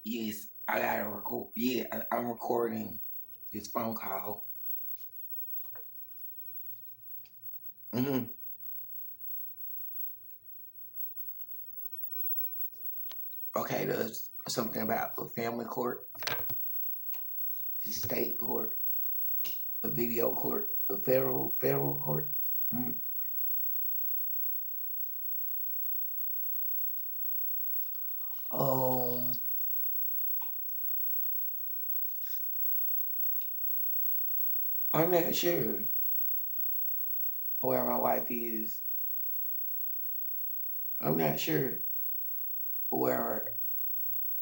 Yes, I gotta record. Yeah, I'm recording this phone call. hmm Okay, there's something about a family court, a state court, a video court, a federal court. Mhm. Um, I'm not sure where my wife is. I'm not sure where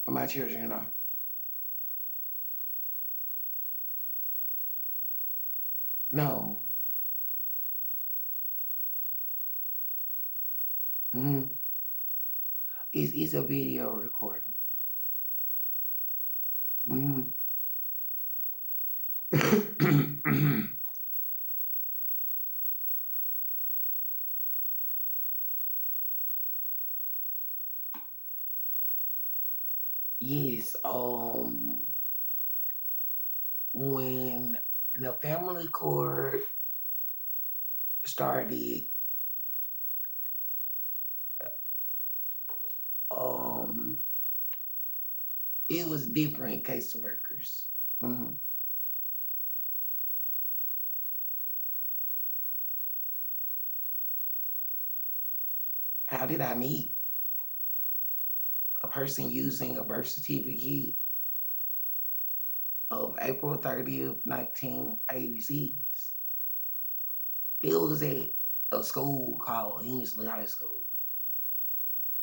my children are. No. hmm it's a video recording. hmm yes. When the family court started, um, it was different caseworkers. hmm How did I meet a person using a birth certificate of April 30th, 1986? It was at a school called Hensley High School.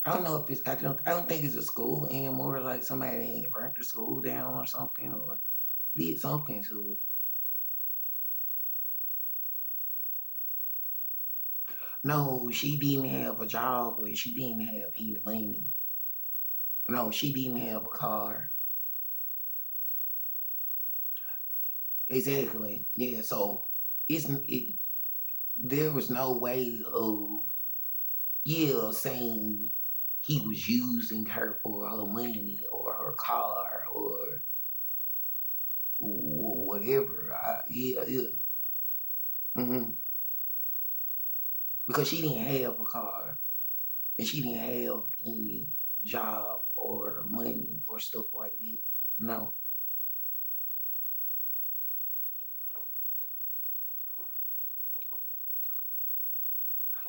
I don't know if it's. I don't think it's a school anymore. Like somebody had burnt the school down or something, or did something to it. No, she didn't have a job, or she didn't have any money. No, she didn't have a car. Exactly. Yeah. So it. There was no way of saying he was using her for her money or her car or whatever. Yeah. hmm Because she didn't have a car and she didn't have any job or money or stuff like that. No.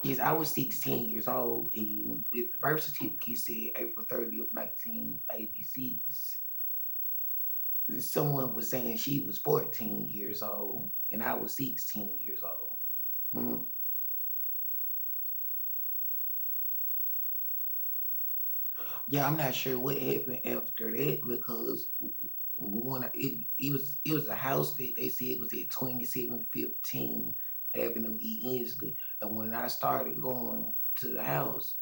Yes, I was 16 years old, and with the birth certificate said April 30th, 1986. Someone was saying she was 14 years old, and I was 16 years old. Mhm. Yeah, I'm not sure what happened after that because it was a house that they said was at 2715 Avenue E. Inslee, and when I started going to the house,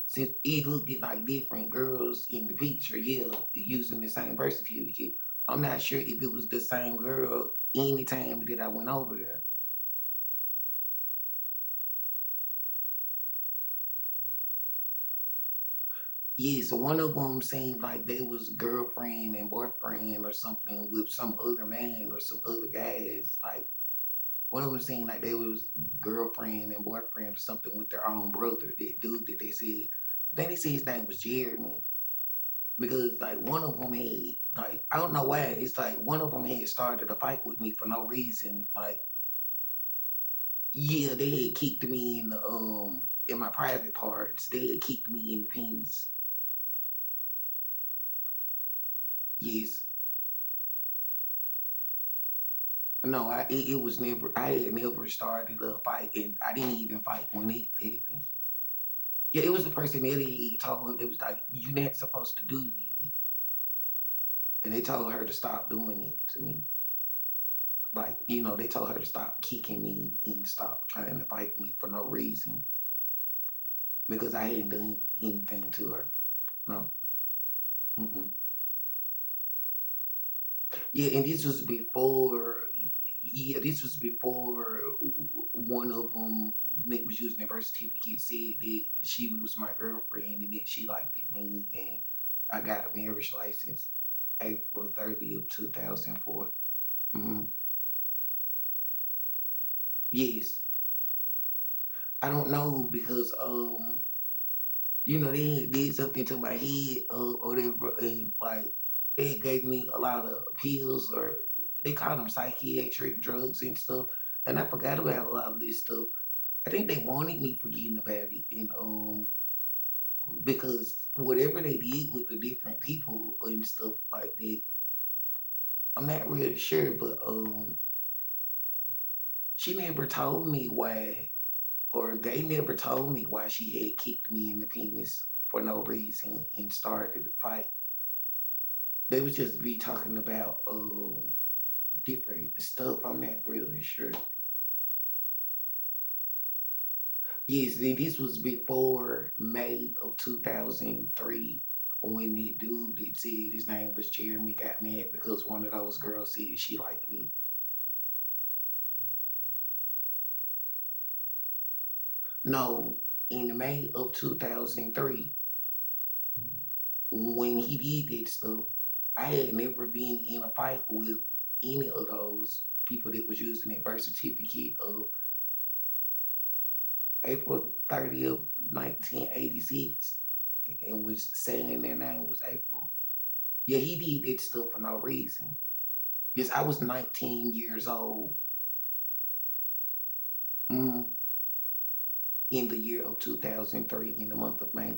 since it looked at like different girls in the picture, yeah, using the same birth certificate, I'm not sure if it was the same girl anytime that I went over there. Yeah, so one of them seemed like they was girlfriend and boyfriend or something with some other man or some other guys. Like one of them seemed like they was girlfriend and boyfriend or something with their own brother. That dude that they said, I think they said his name was Jeremy because like one of them had like I don't know why it's like one of them had started a fight with me for no reason. Like yeah, they had kicked me in my private parts. They had kicked me in the penis. Yes. No, it was never. I had never started a fight, and I didn't even fight when it happened. Yeah, it was the person that he told her. It was like you're not supposed to do that, and they told her to stop doing it to me. Like they told her to stop kicking me and stop trying to fight me for no reason because I hadn't done anything to her. No. Mm-mm. Yeah, and this was before. Yeah, this was before one of them that was using their birth certificate said that she was my girlfriend and that she liked me and I got a marriage license. April 30th, 2004. Mm-hmm. Yes. I don't know because they did something to my head or whatever, and like they gave me a lot of pills, or they call them psychiatric drugs and stuff, and I forgot about a lot of this stuff. I think they wanted me forgetting about it, and because whatever they did with the different people and stuff like that, I'm not really sure, but she never told me why, or they never told me why she had kicked me in the penis for no reason and started a fight. They was just be talking about different stuff. I'm not really sure. Yes, then this was before May of 2003 when the dude that said his name was Jeremy got mad because one of those girls said she liked me. No, in May of 2003, when he did that stuff, I had never been in a fight with any of those people that was using that birth certificate of April 30th, 1986, and was saying their name was April. Yeah, he did that stuff for no reason. Yes, I was 19 years old mm, in the year of 2003 in the month of May.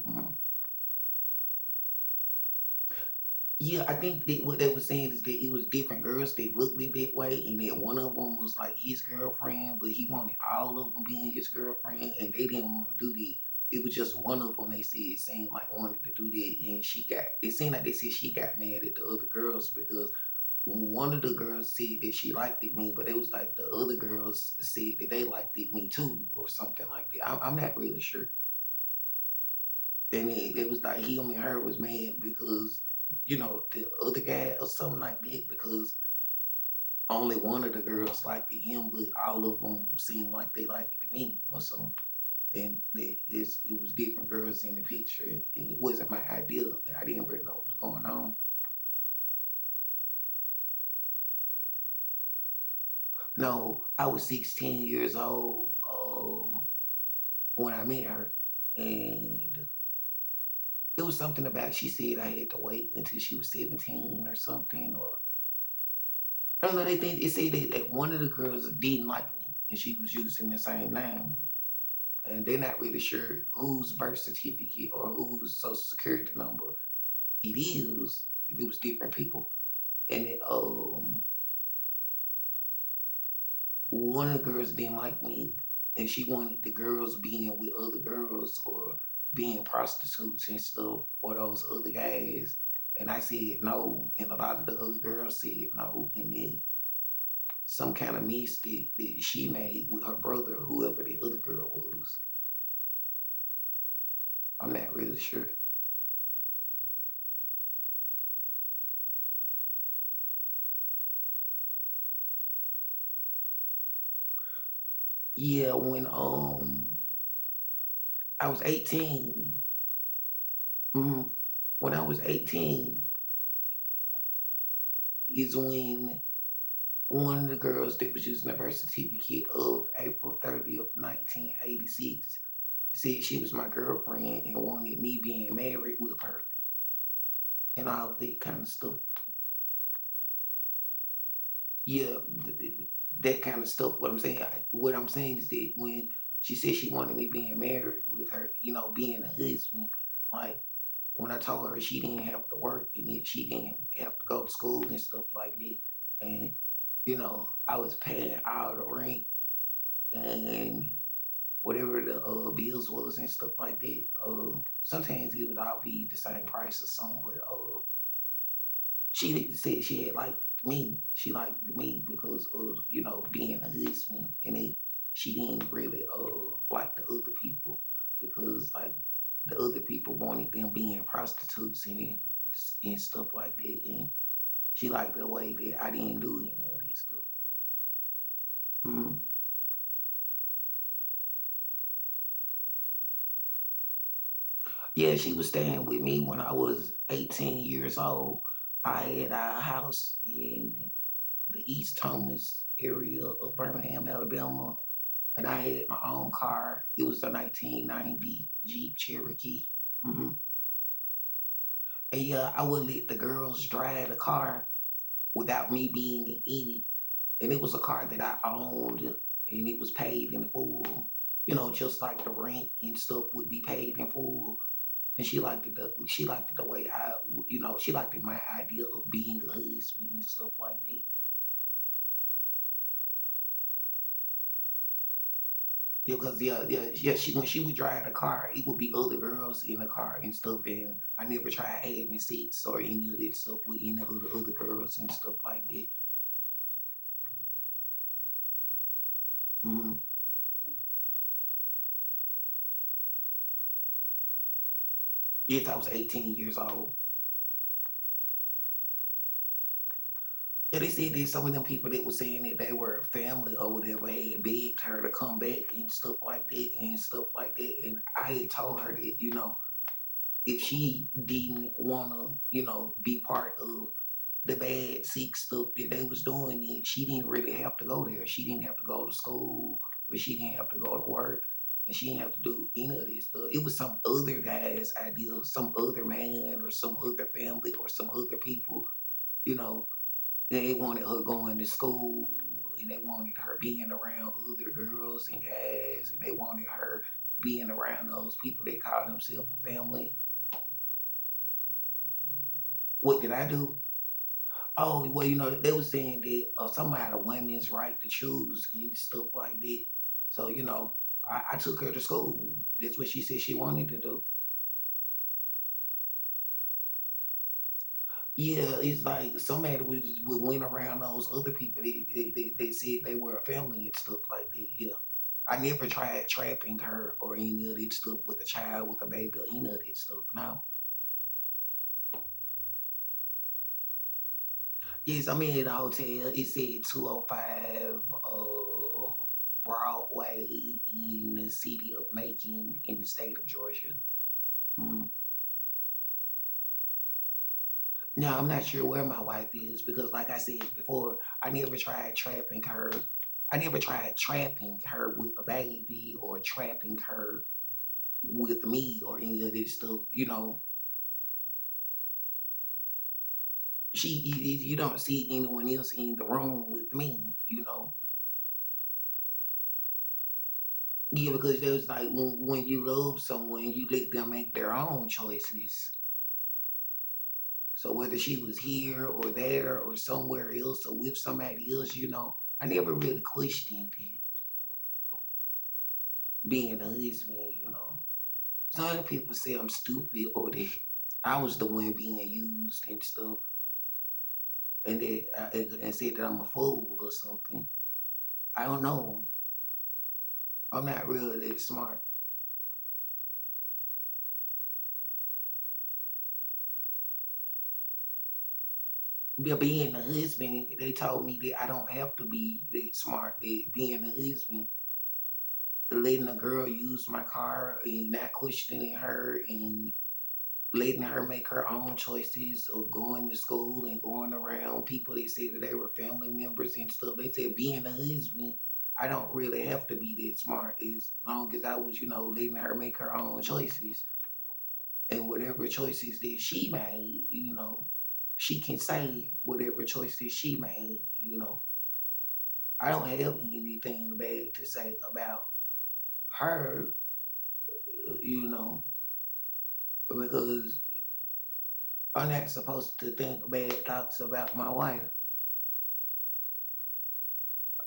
Yeah, I think that what they were saying is that it was different girls that looked it that way, and that one of them was like his girlfriend, but he wanted all of them being his girlfriend, and they didn't want to do that. It was just one of them. They said it seemed like wanted to do that, and she got. It seemed like they said she got mad at the other girls because one of the girls said that she liked it me, but it was like the other girls said that they liked it me too, or something like that. I'm not really sure. And it was like him and her was mad because the other guy or something like that, because only one of the girls liked him, but all of them seemed like they liked me or something. And it was different girls in the picture, and it wasn't my idea. I didn't really know what was going on. No, I was 16 years old when I met her, and it was something about she said I had to wait until she was 17 or something, or I don't know. They think it said that one of the girls didn't like me, and she was using the same name, and they're not really sure whose birth certificate or whose social security number it is. If it was different people, and one of the girls didn't like me, and she wanted the girls being with other girls or being prostitutes and stuff for those other guys. And I said no, and a lot of the other girls said no, and then some kind of mistake that she made with her brother, whoever the other girl was. I'm not really sure. Yeah, I was 18. hmm When I was 18 is when one of the girls that was using the birth certificate of April 30th, 1986 said she was my girlfriend and wanted me being married with her and all of that kind of stuff. Yeah, that kind of stuff. What I'm saying is that when she said she wanted me being married with her, being a husband, like when I told her she didn't have to work and that she didn't have to go to school and stuff like that, and I was paying all the rent and whatever the bills was and stuff like that. Sometimes it would all be the same price or something, but she said she had liked me. She liked me because of being a husband, and she didn't really like the other people because like the other people wanted them being prostitutes and stuff like that, and she liked the way that I didn't do any of this stuff. Mm-hmm. Yeah, she was staying with me when I was 18 years old. I had our house in the East Thomas area of Birmingham, Alabama, and I had my own car. It was a 1990 Jeep Cherokee. hmm And yeah, I would let the girls drive the car without me being in it. And it was a car that I owned, and it was paid in full. You know, just like the rent and stuff would be paid in full. And she liked it the way she liked it my idea of being a husband and stuff like that. Yeah, cause yeah. She when she would drive the car, it would be other girls in the car and stuff, and I never tried having sex or any of that stuff with any other girls and stuff like that. hmm Yes, I was 18 years old. And they said that some of them people that were saying that they were family or whatever had begged her to come back and stuff like that and stuff like that. And I had told her that, if she didn't wanna, be part of the bad sick stuff that they was doing, then she didn't really have to go there. She didn't have to go to school, or she didn't have to go to work, and she didn't have to do any of this stuff. It was some other guy's idea, some other man or some other family or some other people, you know, they wanted her going to school, and they wanted her being around other girls and guys, and they wanted her being around those people that call themselves a family. What did I do? Oh, well, they were saying that something about a woman's right to choose and stuff like that. So, I took her to school. That's what she said she wanted to do. Yeah, it's like somebody would went around those other people. They said they were a family and stuff like that. Yeah. I never tried trapping her or any of that stuff with a child, with a baby, or any of that stuff. No. Yes, I'm in the hotel. It said 205 Broadway in the city of Macon in the state of Georgia. Mm. Now, I'm not sure where my wife is because, like I said before, I never tried trapping her. I never tried trapping her with a baby or trapping her with me or any of this stuff. You don't see anyone else in the room with me. Yeah, because there's like when you love someone, you let them make their own choices. So whether she was here or there or somewhere else or with somebody else, I never really questioned it being a husband. Some people say I'm stupid or that I was the one being used and stuff, and said that I'm a fool or something. I don't know. I'm not really that smart. But being a husband, they told me that I don't have to be that smart. That being a husband, letting a girl use my car and not questioning her and letting her make her own choices of going to school and going around people that said that they were family members and stuff. They said being a husband, I don't really have to be that smart as long as I was, letting her make her own choices. And whatever choices that she made, she can say whatever choices she made. I don't have anything bad to say about her, you know, because I'm not supposed to think bad thoughts about my wife.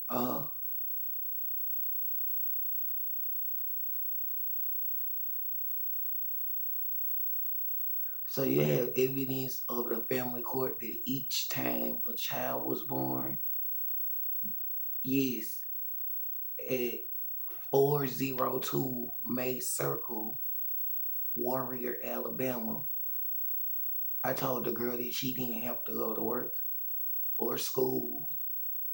Uh, so you have evidence of the family court that each time a child was born, yes, at 402 May Circle, Warrior, Alabama. I told the girl that she didn't have to go to work or school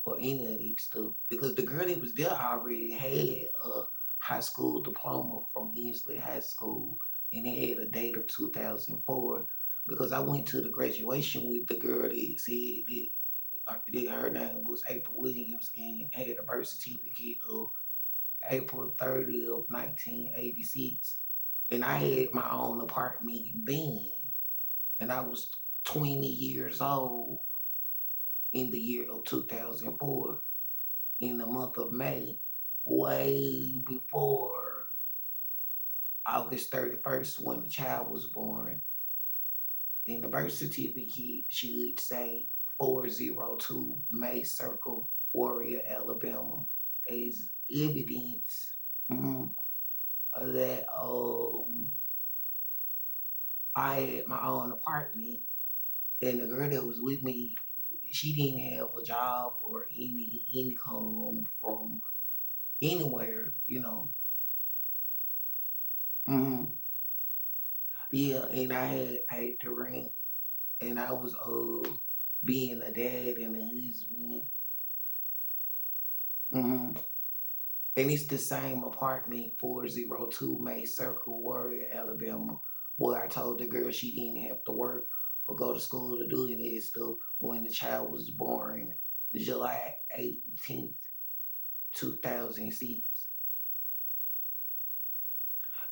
or any of that stuff because the girl that was there already had a high school diploma from Inslee High School and it had a date of 2004. because I went to the graduation with the girl that said that her name was April Williams and had a birth certificate of April 30th of 1986. And I had my own apartment then, and I was 20 years old in the year of 2004 in the month of May, way before August 31st when the child was born. And the birth certificate should say 402 May Circle, Warrior, Alabama, as evidence that I had my own apartment, and the girl that was with me, she didn't have a job or any income from anywhere, you know. Mm-hmm. Yeah, and I had paid the rent, and I was being a dad and a husband. Mm-hmm. And it's the same apartment, 402 May Circle, Warrior, Alabama, where I told the girl she didn't have to work or go to school to do any of this stuff when the child was born July 18th, 2006.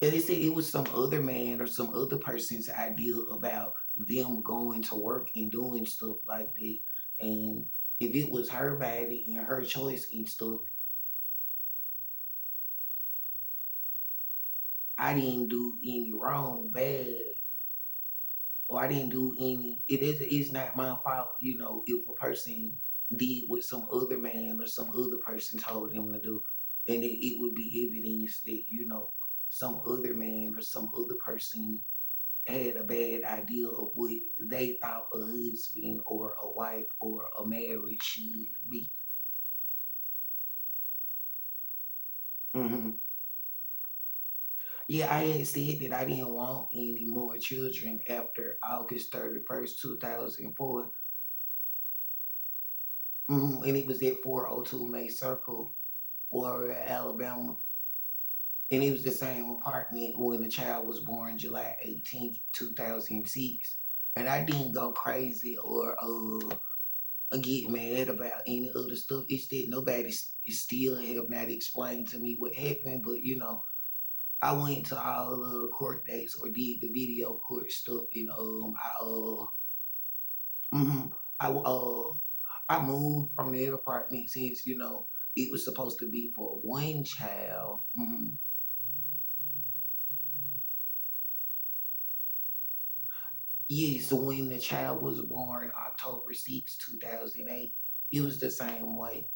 And they said it was some other man or some other person's idea about them going to work and doing stuff like that. And if it was her body and her choice and stuff, I didn't do any wrong, bad, or I didn't do any. It's not my fault, you know, if a person did what some other man or some other person told them to do, and it would be evidence that, you know, some other man or some other person had a bad idea of what they thought a husband or a wife or a marriage should be. Hmm. Yeah, I had said that I didn't want any more children after August 31st, 2004. And it was at 402 May Circle, Warrior, Alabama. And it was the same apartment when the child was born July 18th, 2006. And I didn't go crazy or get mad about any other stuff. It's that nobody still have not explained to me what happened. But, you know, I went to all of the court dates or did the video court stuff. And mm I I moved from that apartment since, you know, it was supposed to be for one child. Yes, when the child was born October 2008, it was the same way.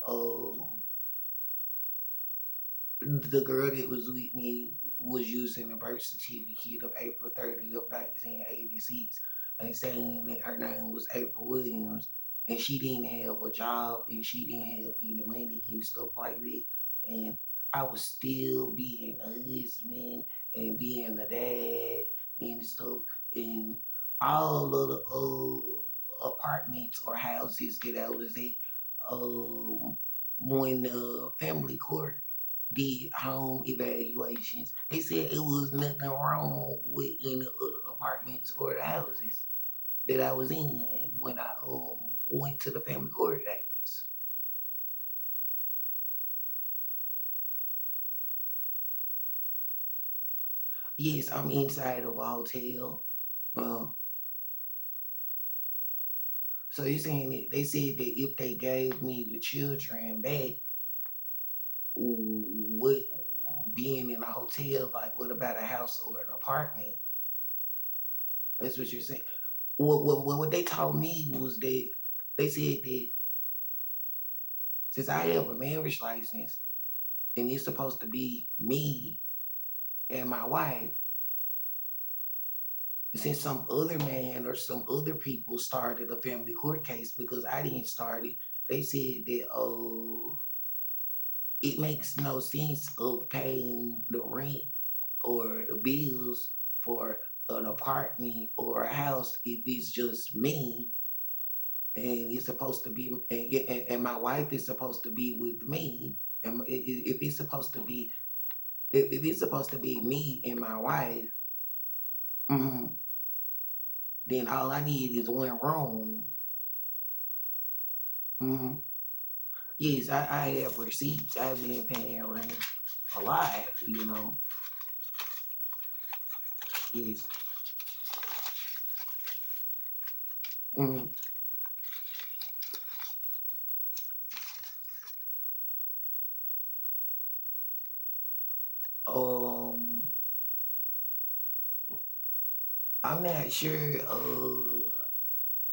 Um, the girl that was with me was using the birth certificate of April 30th of 1986 and saying that her name was April Williams, and she didn't have a job and she didn't have any money and stuff like that. And I was still being a husband and being a dad and stuff, and all of the apartments or houses that I was at, when the family court did home evaluations, they said it was nothing wrong with any of the apartments or the houses that I was in when I went to the family court days. Yes, I'm inside of a hotel. Uh, so you're saying that they said that if they gave me the children back, what being in a hotel, like what about a house or an apartment? That's what you're saying. What they told me was that they said that since I have a marriage license and it's supposed to be me and my wife, since some other man or some other people started a family court case because I didn't start it, they said that it makes no sense of paying the rent or the bills for an apartment or a house if it's just me and it's supposed to be and my wife is supposed to be with me, and if it's supposed to be if it's supposed to be me and my wife. mm, then all I need is one room. Mm-hmm. Yes, I have receipts. I've been paying rent a lot, you know. Yes. Mm-hmm. Um, I'm not sure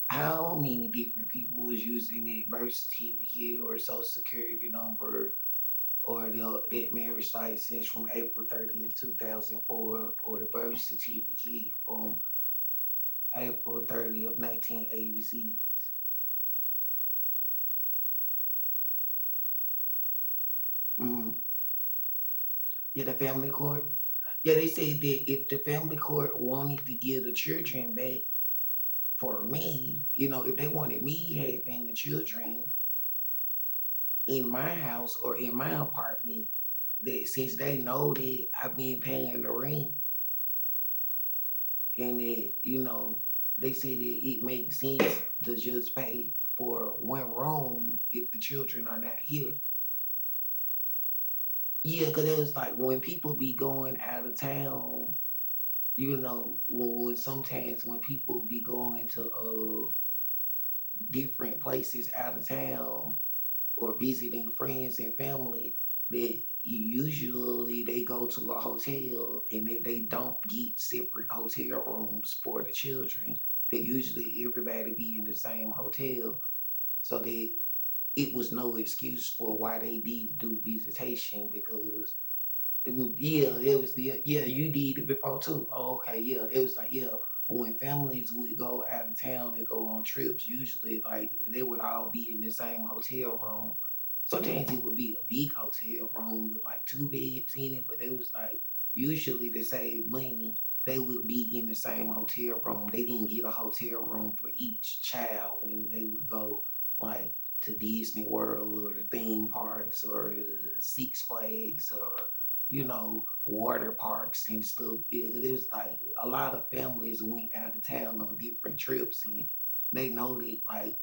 how many different people was using the birth certificate or social security number or that marriage license from April 30th, 2004, or the birth certificate from April 30th, 1986. Mm-hmm. Yeah, the family court. Yeah, they say that if the family court wanted to give the children back for me, you know, if they wanted me having the children in my house or in my apartment, that since they know that I've been paying the rent and that, you know, they say that it makes sense to just pay for one room if the children are not here. Yeah, because it was like when people be going out of town, you know, when sometimes when people be going to different places out of town or visiting friends and family, that usually they go to a hotel and if they don't get separate hotel rooms for the children, that usually everybody be in the same hotel, so that it was no excuse for why they didn't do visitation because yeah, it was the yeah, you did it before too. Oh, okay, yeah. It was like, yeah, when families would go out of town and go on trips, usually like they would all be in the same hotel room. Sometimes it would be a big hotel room with like two beds in it, but they was like usually to save money, they would be in the same hotel room. They didn't get a hotel room for each child when they would go like to Disney World or the theme parks or Six Flags or you know, water parks and stuff. It was like a lot of families went out of town on different trips, and they know that like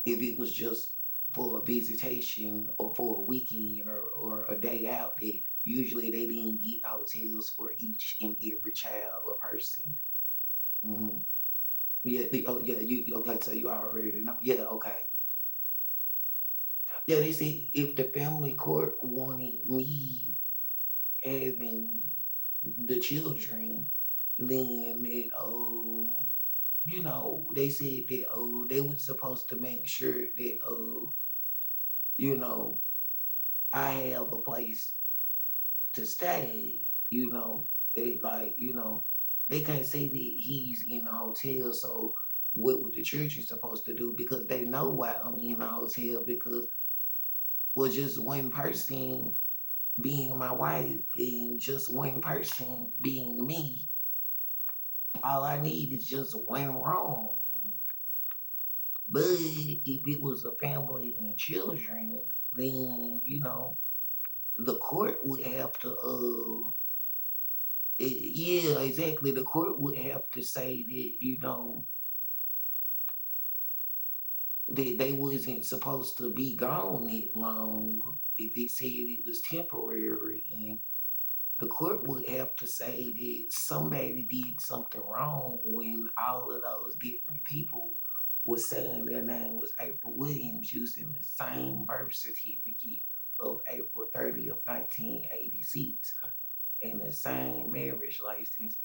if it was just for a visitation or for a weekend or a day out, that usually they didn't get hotels for each and every child or person. Mm-hmm. Yeah, oh, yeah, you okay? So you already know. Yeah, okay. Yeah, they say if the family court wanted me having the children, then it you know, they said that they were supposed to make sure that you know, I have a place to stay, you know. They like, you know, they can't say that he's in a hotel, so what would the children supposed to do? Because they know why I'm in a hotel because well just one person being my wife and just one person being me, all I need is just one room. But if it was a family and children, then you know the court would have to. Yeah, exactly. The court would have to say that you know that they wasn't supposed to be gone that long. If they said it was temporary, and the court would have to say that somebody did something wrong when all of those different people was saying their name was April Williams using the same birth certificate of April 30th, 1986 and the same marriage license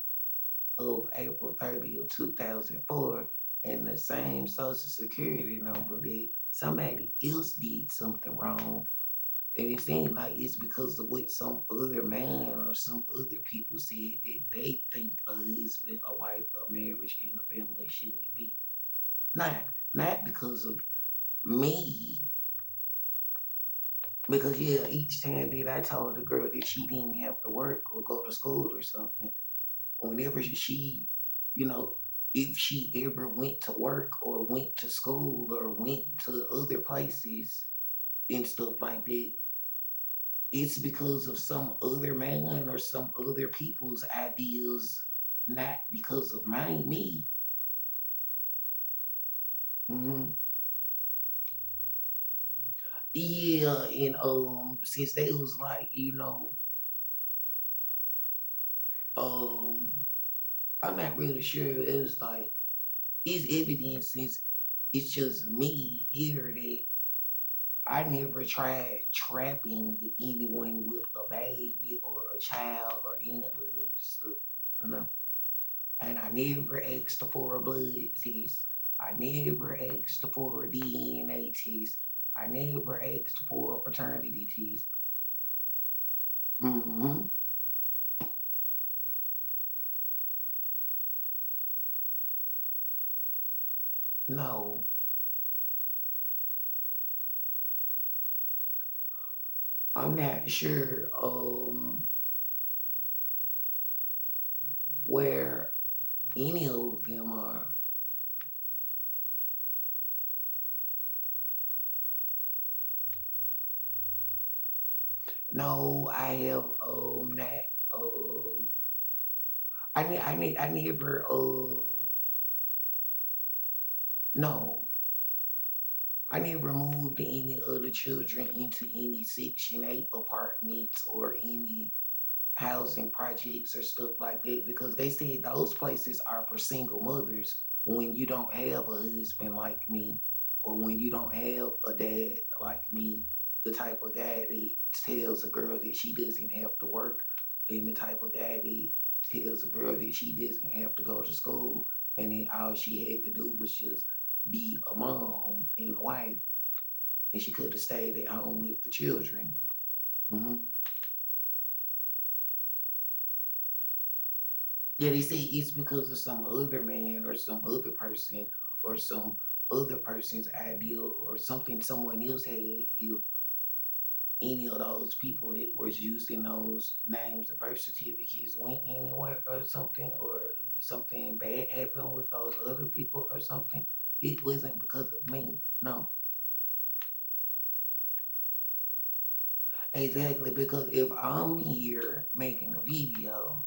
of April 30th, 2004 and the same social security number that somebody else did something wrong and it seems like it's because of what some other man or some other people said that they think a husband, a wife, a marriage, and a family should be. Not because of me. Because yeah, each time that I told the girl that she didn't have to work or go to school or something, whenever she, you know, if she ever went to work or went to school or went to other places and stuff like that, it's because of some other man or some other people's ideas, not because of me. Mm-hmm. Yeah, and since they was like, um, I'm not really sure. It was like it's evident since it's just me here that I never tried trapping anyone with a baby or a child or any of that stuff, you know. And I never asked for a blood test. I never asked for a DNA test. I never asked for a paternity test. Mm-hmm. No, I'm not sure where any of them are. No, I have not I never no. I never moved any other children into any Section 8 apartments or any housing projects or stuff like that because they said those places are for single mothers when you don't have a husband like me or when you don't have a dad like me, the type of guy that tells a girl that she doesn't have to work and the type of guy that tells a girl that she doesn't have to go to school and then all she had to do was just be a mom and a wife and she could have stayed at home with the children. Hmm. Yeah, they say it's because of some other man or some other person or some other person's ideal or something someone else had. If any of those people that was using those names or birth certificates went anywhere or something bad happened with those other people or something, it wasn't because of me. No, exactly. Because if I'm here making a video,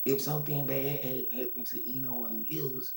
if something bad had happened to anyone else,